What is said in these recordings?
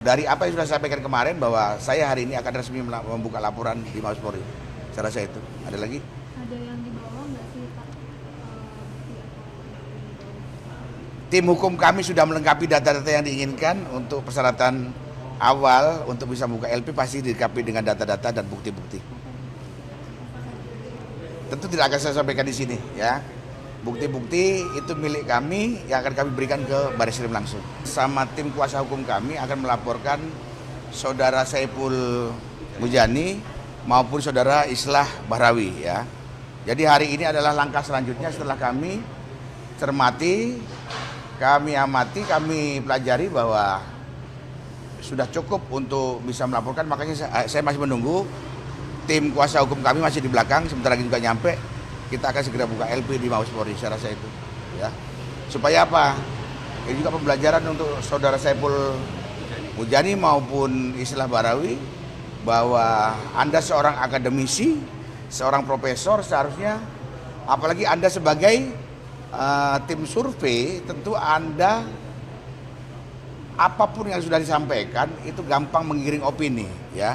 Dari apa yang sudah saya sampaikan kemarin bahwa saya hari ini akan resmi membuka laporan di Mabes Polri. Saya rasa itu. Ada lagi? Ada yang dibawa nggak sih Pak? Tim hukum kami sudah melengkapi data-data yang diinginkan untuk persyaratan awal untuk bisa membuka LP pasti dilengkapi dengan data-data dan bukti-bukti. Tentu tidak akan saya sampaikan di sini, ya. Bukti-bukti itu milik kami yang akan kami berikan ke Bareskrim langsung. Sama tim kuasa hukum kami akan melaporkan saudara Saiful Mujani maupun saudara Islah Bahrawi, ya. Jadi hari ini adalah langkah selanjutnya setelah kami cermati, kami amati, kami pelajari bahwa sudah cukup untuk bisa melaporkan. Makanya saya masih menunggu tim kuasa hukum kami masih di belakang, sebentar lagi juga nyampe. Kita akan segera buka LP di Mabes Polri, saya rasa itu, ya. Supaya apa? Ini juga pembelajaran untuk saudara Saiful Mujani maupun Islah Bahrawi bahwa Anda seorang akademisi, seorang profesor seharusnya, apalagi Anda sebagai tim survei, tentu Anda apapun yang sudah disampaikan itu gampang menggiring opini, ya.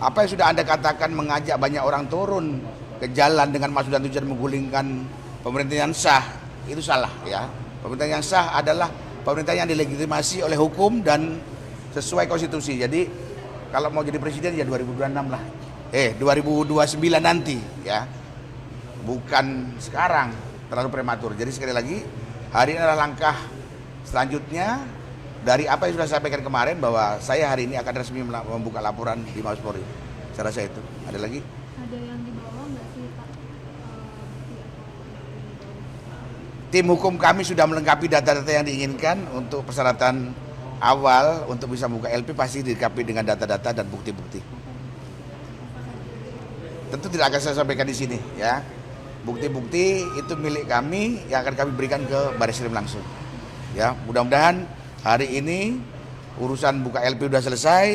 Apa yang sudah Anda katakan mengajak banyak orang turun ke jalan dengan maksud dan tujuan menggulingkan pemerintahan yang sah, itu salah, ya. Pemerintahan yang sah adalah pemerintahan yang dilegitimasi oleh hukum dan sesuai konstitusi. Jadi kalau mau jadi presiden ya 2026 lah. 2029 nanti, ya. Bukan sekarang, terlalu prematur. Jadi sekali lagi, hari ini adalah langkah selanjutnya dari apa yang sudah saya sampaikan kemarin bahwa saya hari ini akan resmi membuka laporan di Mabes Polri. Saya rasa itu. Ada lagi? Ada yang dibawa nggak sih Pak? Tim hukum kami sudah melengkapi data-data yang diinginkan untuk persyaratan awal untuk bisa membuka LP pasti dilengkapi dengan data-data dan bukti-bukti. Tentu tidak akan saya sampaikan di sini, ya. Bukti-bukti itu milik kami yang akan kami berikan ke Bareskrim langsung. Ya, mudah-mudahan hari ini urusan buka LP sudah selesai,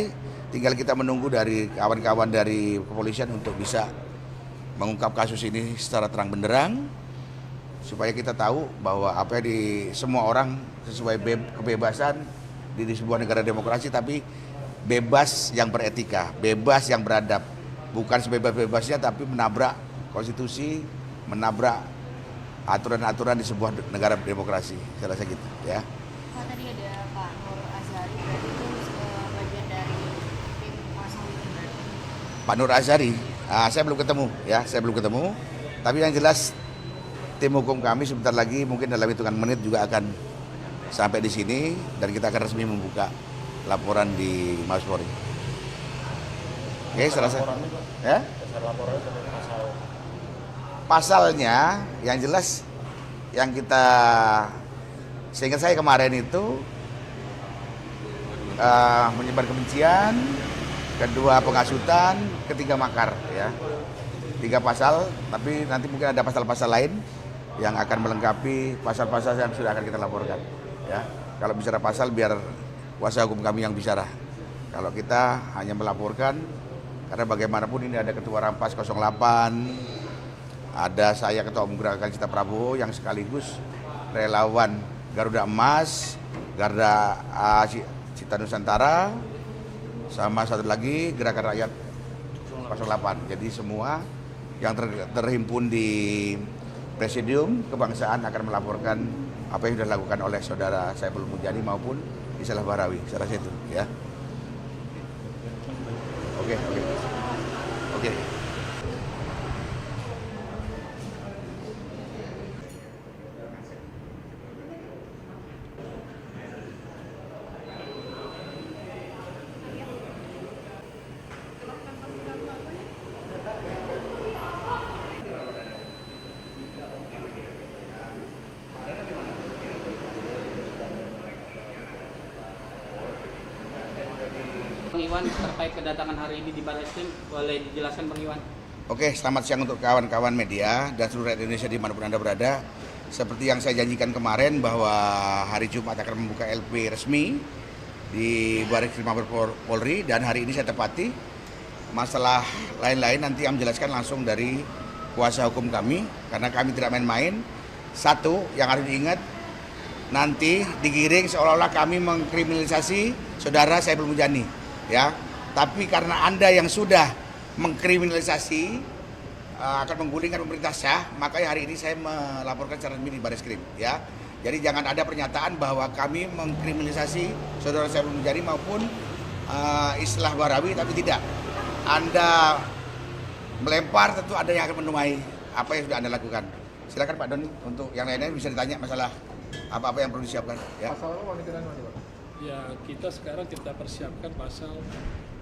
tinggal kita menunggu dari kawan-kawan dari kepolisian untuk bisa mengungkap kasus ini secara terang benderang, supaya kita tahu bahwa apa yang semua orang sesuai kebebasan di sebuah negara demokrasi, tapi bebas yang beretika, bebas yang beradab, bukan sebebas-bebasnya tapi menabrak konstitusi, menabrak aturan-aturan di sebuah negara demokrasi. Saya rasa gitu, ya. Pak, tadi ada Pak Nur Azhari, berarti itu bagian dari tim kuasa hukum berarti? Pak Nur Azhari, saya belum ketemu, ya, saya belum ketemu. Tapi yang jelas tim hukum kami sebentar lagi mungkin dalam hitungan menit juga akan sampai di sini dan kita akan resmi membuka laporan di Mabes Polri. Oke, saya rasa. Ya? Pasalnya yang jelas yang kita, seingat saya kemarin itu menyebar kebencian, kedua penghasutan, ketiga makar, ya. 3 pasal, tapi nanti mungkin ada pasal-pasal lain yang akan melengkapi pasal-pasal yang sudah akan kita laporkan, ya. Kalau bicara pasal biar kuasa hukum kami yang bicara. Kalau kita hanya melaporkan, karena bagaimanapun ini ada Ketua Rampas 08, ada saya Ketua Umum Gerakan Cinta Prabowo yang sekaligus relawan Garuda Emas, Garda Cita Nusantara, sama satu lagi Gerakan Rakyat 08. Jadi semua yang terhimpun di Presidium Kebangsaan akan melaporkan apa yang sudah dilakukan oleh saudara Saiful Mujani maupun Islah Bahrawi. Saya rasa itu, ya. Oke. Bang Iwan, terkait kedatangan hari ini di Bareskrim, boleh dijelaskan Bang Iwan? Oke, selamat siang untuk kawan-kawan media dan seluruh rakyat Indonesia dimanapun Anda berada. Seperti yang saya janjikan kemarin bahwa hari Jumat akan membuka LP resmi di Bareskrim Mabes Polri, dan hari ini saya tepati. Masalah lain-lain nanti yang menjelaskan langsung dari kuasa hukum kami, karena kami tidak main-main. Satu yang harus diingat, nanti digiring seolah-olah kami mengkriminalisasi saudara Saiful Mujani, ya. Tapi karena Anda yang sudah mengkriminalisasi akan menggulingkan pemerintah sah, makanya hari ini saya melaporkan secara resmi di Barreskrim, ya. Jadi jangan ada pernyataan bahwa kami mengkriminalisasi saudara Saiful Mujani maupun istilah Barawi, tapi tidak. Anda melempar, tentu ada yang akan menuai apa yang sudah Anda lakukan. Silakan Pak Doni, untuk yang lainnya bisa ditanya masalah apa-apa yang perlu disiapkan. Ya. Pasal apa wanita dan Pak? Ya, kita persiapkan pasal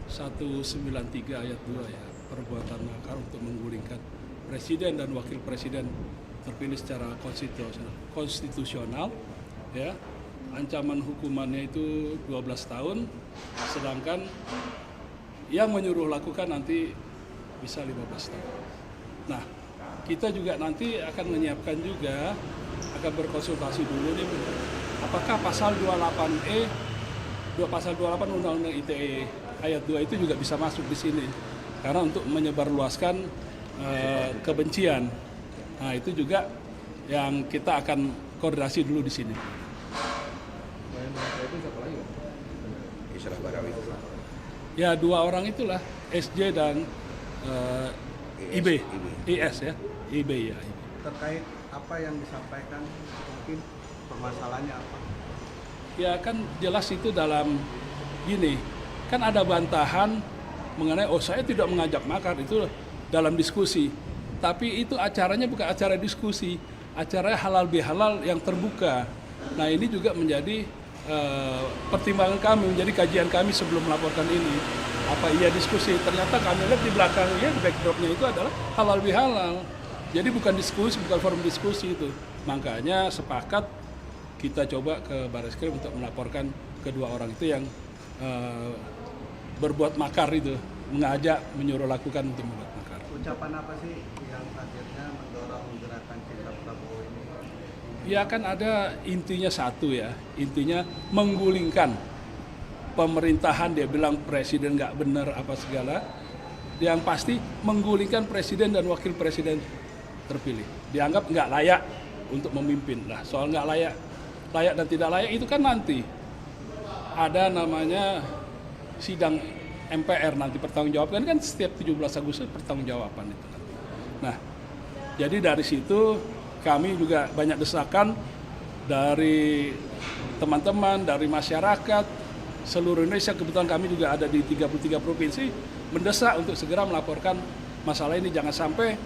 193 ayat 2 ya, perbuatan makar untuk menggulingkan presiden dan wakil presiden terpilih secara konstitusional ya. Ancaman hukumannya itu 12 tahun, sedangkan yang menyuruh lakukan nanti bisa 15 tahun. Nah, kita juga nanti akan menyiapkan juga, akan berkonsultasi dulu nih, apakah pasal 28 Undang-Undang ITE ayat 2 itu juga bisa masuk di sini. Karena untuk menyebarluaskan kebencian. Nah, itu juga yang kita akan koordinasi dulu di sini. Selain wanita itu siapa lagi Pak? Istilah Barawi. Ya, 2 orang itulah, SJ dan IB. IS ya, IB ya. Terkait apa yang disampaikan, mungkin permasalahannya apa? Ya kan jelas itu dalam gini, kan ada bantahan mengenai saya tidak mengajak makar, itu dalam diskusi. Tapi itu acaranya bukan acara diskusi, acaranya halal bihalal yang terbuka. Nah ini juga menjadi pertimbangan kami, menjadi kajian kami sebelum melaporkan ini. Apa iya diskusi? Ternyata kami lihat di belakangnya, backdropnya itu adalah halal bihalal. Jadi bukan diskusi, bukan forum diskusi itu. Makanya sepakat kita coba ke Barreskrim untuk melaporkan kedua orang itu yang berbuat makar itu, mengajak, menyuruh lakukan untuk membuat makar. Ucapan apa sih yang akhirnya mendorong gerakan Cinta Prabowo ini? Ya kan ada intinya satu ya, intinya menggulingkan pemerintahan. Dia bilang presiden nggak benar apa segala. Yang pasti menggulingkan presiden dan wakil presiden terpilih. Dianggap nggak layak untuk memimpin. Nah soal nggak layak dan tidak layak itu kan nanti ada namanya sidang MPR nanti pertanggungjawabkan kan setiap 17 Agustus pertanggungjawaban itu kan. Nah, jadi dari situ kami juga banyak desakan dari teman-teman, dari masyarakat seluruh Indonesia. Kebetulan kami juga ada di 33 provinsi mendesak untuk segera melaporkan masalah ini, jangan sampai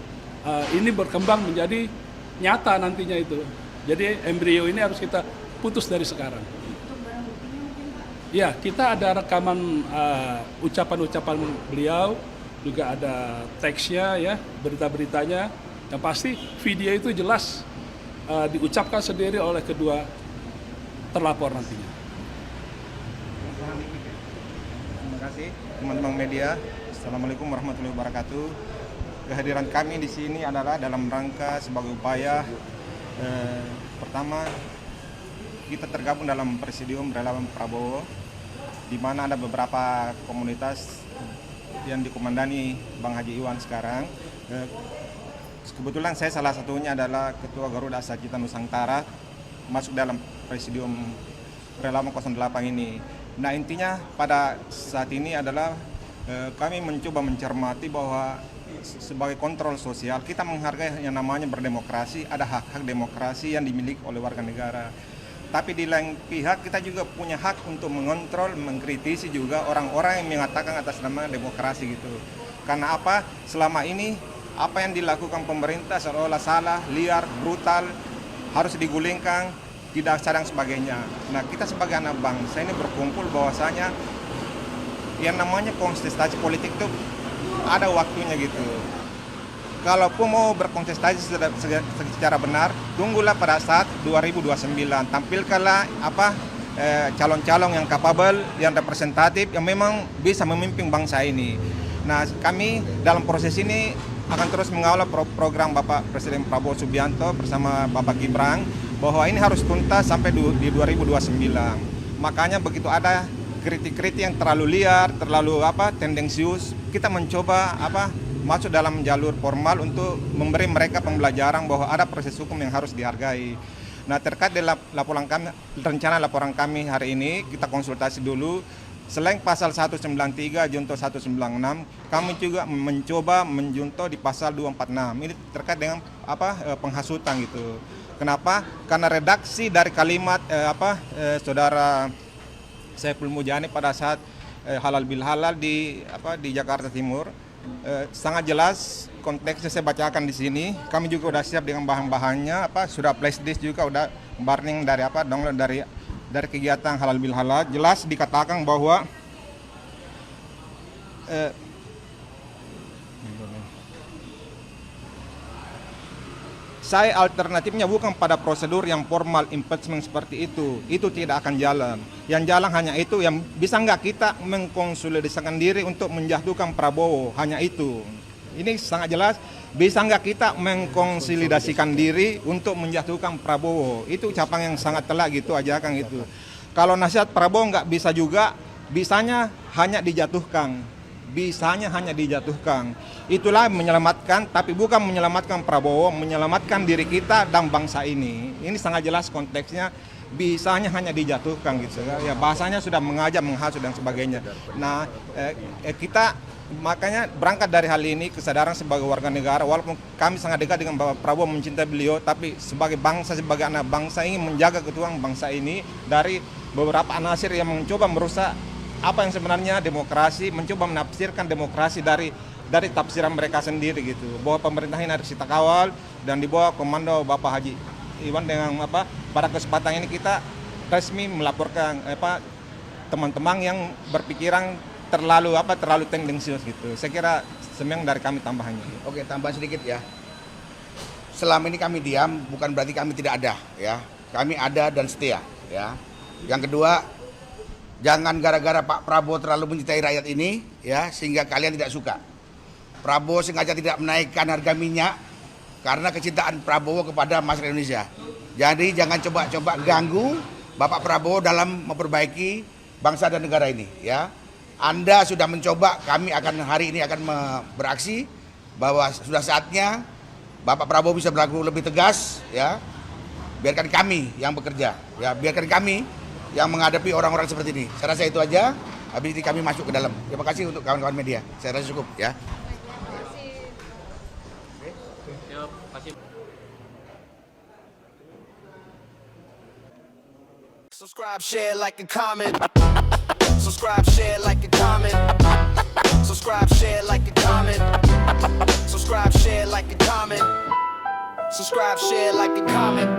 ini berkembang menjadi nyata nantinya itu. Jadi embrio ini harus kita putus dari sekarang. Untuk barang buktinya mungkin Pak? Ya, kita ada rekaman ucapan-ucapan beliau, juga ada teksnya ya, berita-beritanya. Yang pasti video itu jelas diucapkan sendiri oleh kedua terlapor nantinya. Terima kasih teman-teman media. Assalamualaikum warahmatullahi wabarakatuh. Kehadiran kami di sini adalah dalam rangka sebagai upaya pertama, kita tergabung dalam Presidium Relawan Prabowo, di mana ada beberapa komunitas yang dikomandani Bang Haji Iwan sekarang. Kebetulan saya salah satunya adalah Ketua Garuda Asacita Nusantara, masuk dalam Presidium Relawan 08 ini. Nah intinya pada saat ini adalah kami mencoba mencermati bahwa sebagai kontrol sosial kita menghargai yang namanya berdemokrasi, ada hak-hak demokrasi yang dimiliki oleh warga negara. Tapi di lain pihak kita juga punya hak untuk mengontrol, mengkritisi juga orang-orang yang mengatakan atas nama demokrasi gitu. Karena apa? Selama ini apa yang dilakukan pemerintah seolah salah, liar, brutal, harus digulingkan, tidak sadar sebagainya. Nah kita sebagai anak bangsa ini berkumpul bahwasanya yang namanya kontestasi politik itu ada waktunya gitu. Kalaupun mau berkontestasi secara benar, tunggulah pada saat 2029. Tampilkanlah calon-calon yang kapabel, yang representatif, yang memang bisa memimpin bangsa ini. Nah, kami dalam proses ini akan terus mengawal program Bapak Presiden Prabowo Subianto bersama Bapak Gibran, bahwa ini harus tuntas sampai di 2029. Makanya begitu ada kritik-kritik yang terlalu liar, terlalu tendensius, kita mencoba masuk dalam jalur formal untuk memberi mereka pembelajaran bahwa ada proses hukum yang harus dihargai. Nah, terkait dengan laporan kami, rencana laporan kami hari ini kita konsultasi dulu. Selain pasal 193 junto 196, kami juga mencoba menjunto di pasal 246. Ini terkait dengan penghasutan gitu. Kenapa? Karena redaksi dari kalimat saudara Saiful Mujani pada saat halal bil halal di Jakarta Timur sangat jelas konteksnya saya bacakan di sini. Kami juga sudah siap dengan bahan-bahannya, sudah flash disk juga udah burning dari download dari kegiatan halal bil halal. Jelas dikatakan bahwa saya alternatifnya bukan pada prosedur yang formal impeachment seperti itu tidak akan jalan. Yang jalan hanya itu, yang bisa nggak kita mengkonsolidasikan diri untuk menjatuhkan Prabowo, hanya itu. Ini sangat jelas, bisa nggak kita mengkonsolidasikan diri untuk menjatuhkan Prabowo. Itu ucapan yang sangat telak gitu aja kan gitu. Kalau nasihat Prabowo nggak bisa juga, bisanya hanya dijatuhkan. Itulah menyelamatkan, tapi bukan menyelamatkan Prabowo, menyelamatkan diri kita dan bangsa ini. Ini sangat jelas konteksnya, bisanya hanya dijatuhkan gitu ya. Bahasanya sudah mengajak, menghasut dan sebagainya. Nah, kita makanya berangkat dari hal ini, kesadaran sebagai warga negara, walaupun kami sangat dekat dengan Bapak Prabowo, mencintai beliau, tapi sebagai bangsa, sebagai anak bangsa ingin menjaga keutuhan bangsa ini dari beberapa anasir yang mencoba merusak apa yang sebenarnya demokrasi, mencoba menafsirkan demokrasi dari tafsiran mereka sendiri gitu. Bahwa pemerintah ini harus kita kawal dan di bawah komando Bapak Haji Iwan dengan pada kesempatan ini kita resmi melaporkan teman-teman yang berpikiran terlalu tendensius gitu. Saya kira semang dari kami tambahannya. Oke, tambahan sedikit ya. Selama ini kami diam bukan berarti kami tidak ada ya. Kami ada dan setia ya. Yang kedua, jangan gara-gara Pak Prabowo terlalu mencintai rakyat ini ya sehingga kalian tidak suka. Prabowo sengaja tidak menaikkan harga minyak karena kecintaan Prabowo kepada masyarakat Indonesia. Jadi jangan coba-coba ganggu Bapak Prabowo dalam memperbaiki bangsa dan negara ini ya. Anda sudah mencoba, kami hari ini akan beraksi bahwa sudah saatnya Bapak Prabowo bisa berlaku lebih tegas ya. Biarkan kami yang bekerja ya, biarkan kami yang menghadapi orang-orang seperti ini. Saya rasa itu aja. Habis ini kami masuk ke dalam. Terima kasih untuk kawan-kawan media. Saya rasa cukup ya. Subscribe, share, like, and comment. Subscribe, share, like, and comment. Subscribe, share, like, and comment. Subscribe, share, like, and comment. Subscribe, share, like, and comment.